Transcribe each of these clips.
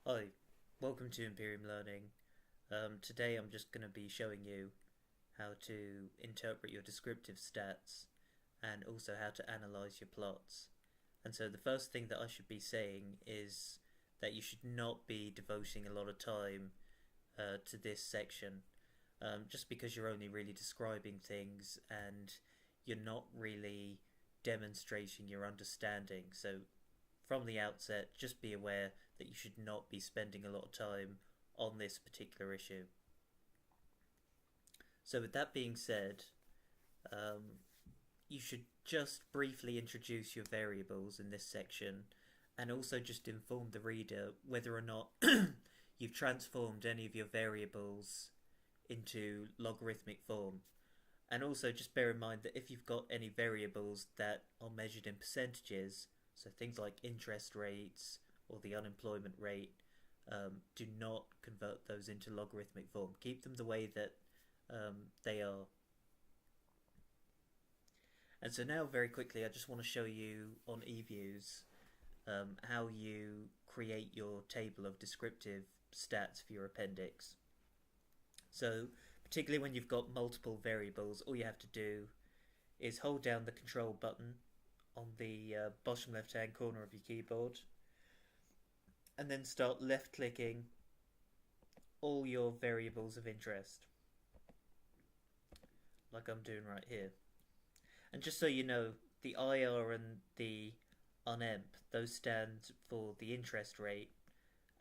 Hi, welcome to Imperium Learning. Today I'm just going to be showing you how to interpret your descriptive stats and also how to analyze your plots. And so the first thing that I should be saying is that you should not be devoting a lot of time to this section, just because you're only really describing things and you're not really demonstrating your understanding. So from the outset, just be aware that you should not be spending a lot of time on this particular issue. So with that being said, you should just briefly introduce your variables in this section and also just inform the reader whether or not you've transformed any of your variables into logarithmic form. And also just bear in mind that if you've got any variables that are measured in percentages, so things like interest rates or the unemployment rate, do not convert those into logarithmic form. Keep them the way that they are. And so now very quickly I just want to show you on Eviews how you create your table of descriptive stats for your appendix. So particularly when you've got multiple variables, all you have to do is hold down the control button on the bottom left hand corner of your keyboard and then start left clicking all your variables of interest, like I'm doing right here. And just so you know, the IR and the UNEMP, those stand for the interest rate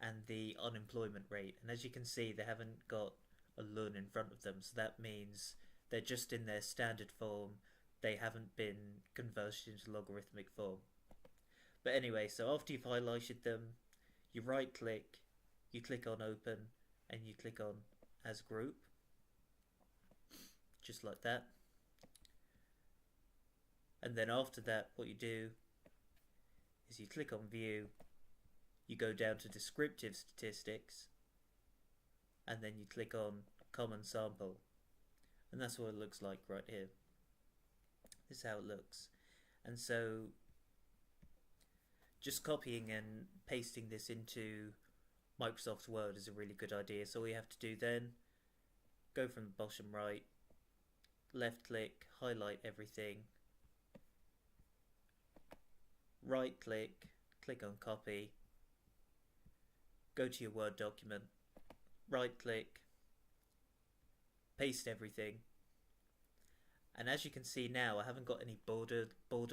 and the unemployment rate. And as you can see, they haven't got a LUN in front of them, so that means they're just in their standard form. They haven't been converted into logarithmic form. But anyway, so after you've highlighted them, you right click, you click on open, and you click on as group, just like that. And then after that, what you do is you click on view, you go down to descriptive statistics, and then you click on common sample. And that's what it looks like right here. This is how it looks. And so just copying and pasting this into Microsoft Word is a really good idea. So all you have to do then, go from the bottom right, left click, highlight everything, right click, click on copy, go to your Word document, right click, paste everything. And as you can see now, I haven't got any border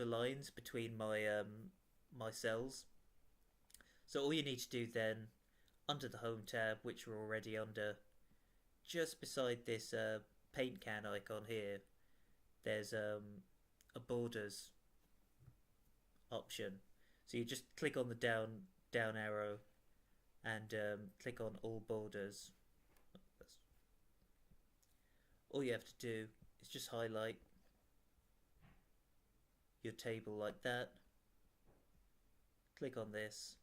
lines between my cells. So all you need to do then, under the Home tab, which we're already under, just beside this paint can icon here, there's a borders option. So you just click on the down arrow and click on all borders. All you have to do is just highlight your table like that, click on this,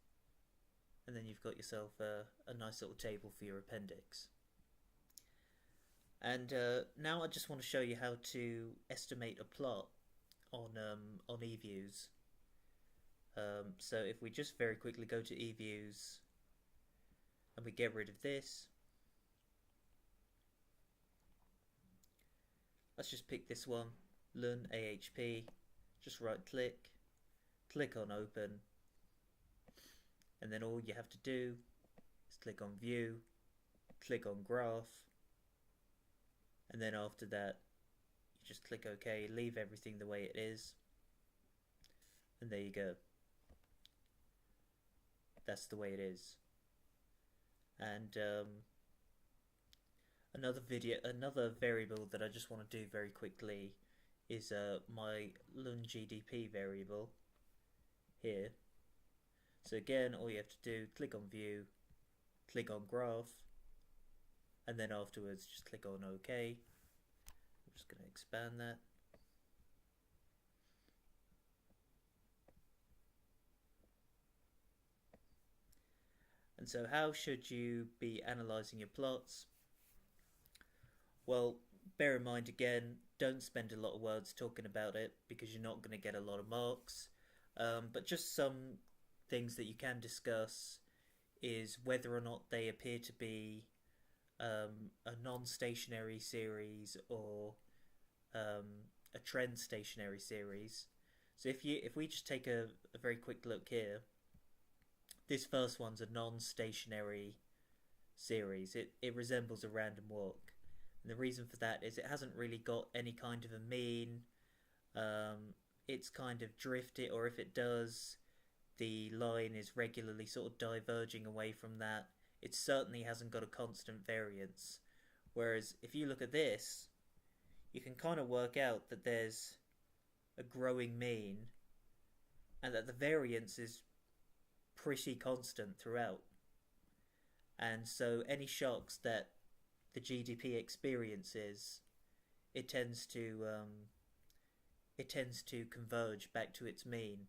and then you've got yourself a nice little table for your appendix. And now I just want to show you how to estimate a plot on Eviews. So if we just very quickly go to Eviews and we get rid of this, let's just pick this one, Learn AHP, just right click, click on open, and then all you have to do is click on view, click on graph, and then after that you just click OK, leave everything the way it is, and there you go. That's the way it is. And another variable that I just want to do very quickly is my LUN GDP variable here. So again, all you have to do, click on view, click on graph, and then afterwards just click on OK. I'm just going to expand that. And so how should you be analysing your plots? Well, bear in mind again, don't spend a lot of words talking about it because you're not going to get a lot of marks. But just some things that you can discuss is whether or not they appear to be a non-stationary series or a trend stationary series. So if we just take a very quick look here, this first one's a non-stationary series. It resembles a random walk. And the reason for that is it hasn't really got any kind of a mean. It's kind of drifted, or if it does, the line is regularly sort of diverging away from that. It certainly hasn't got a constant variance. Whereas if you look at this, you can kind of work out that there's a growing mean and that the variance is pretty constant throughout. And so any shocks that the GDP experiences, it tends to converge back to its mean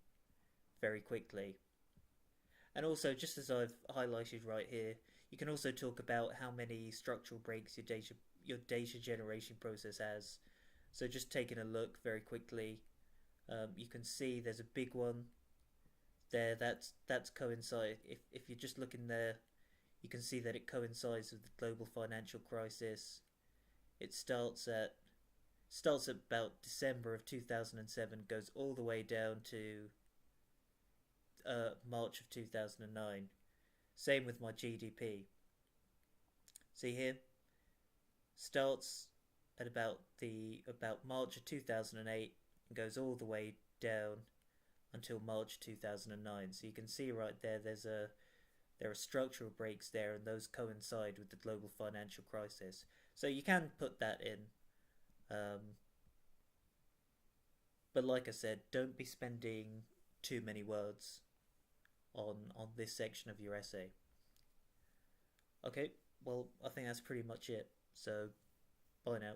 very quickly. And also, just as I've highlighted right here, you can also talk about how many structural breaks your data generation process has. So just taking a look very quickly, you can see there's a big one there. That's coincide. If you're just looking there, you can see that it coincides with the global financial crisis. It starts at about December of 2007, goes all the way down to March of 2009. Same with my GDP. See here, starts at about March of 2008 and goes all the way down until March 2009. So you can see right there, there are structural breaks there, and those coincide with the global financial crisis. So you can put that in. But like I said, don't be spending too many words on this section of your essay. Okay, well, I think that's pretty much it. So, bye now.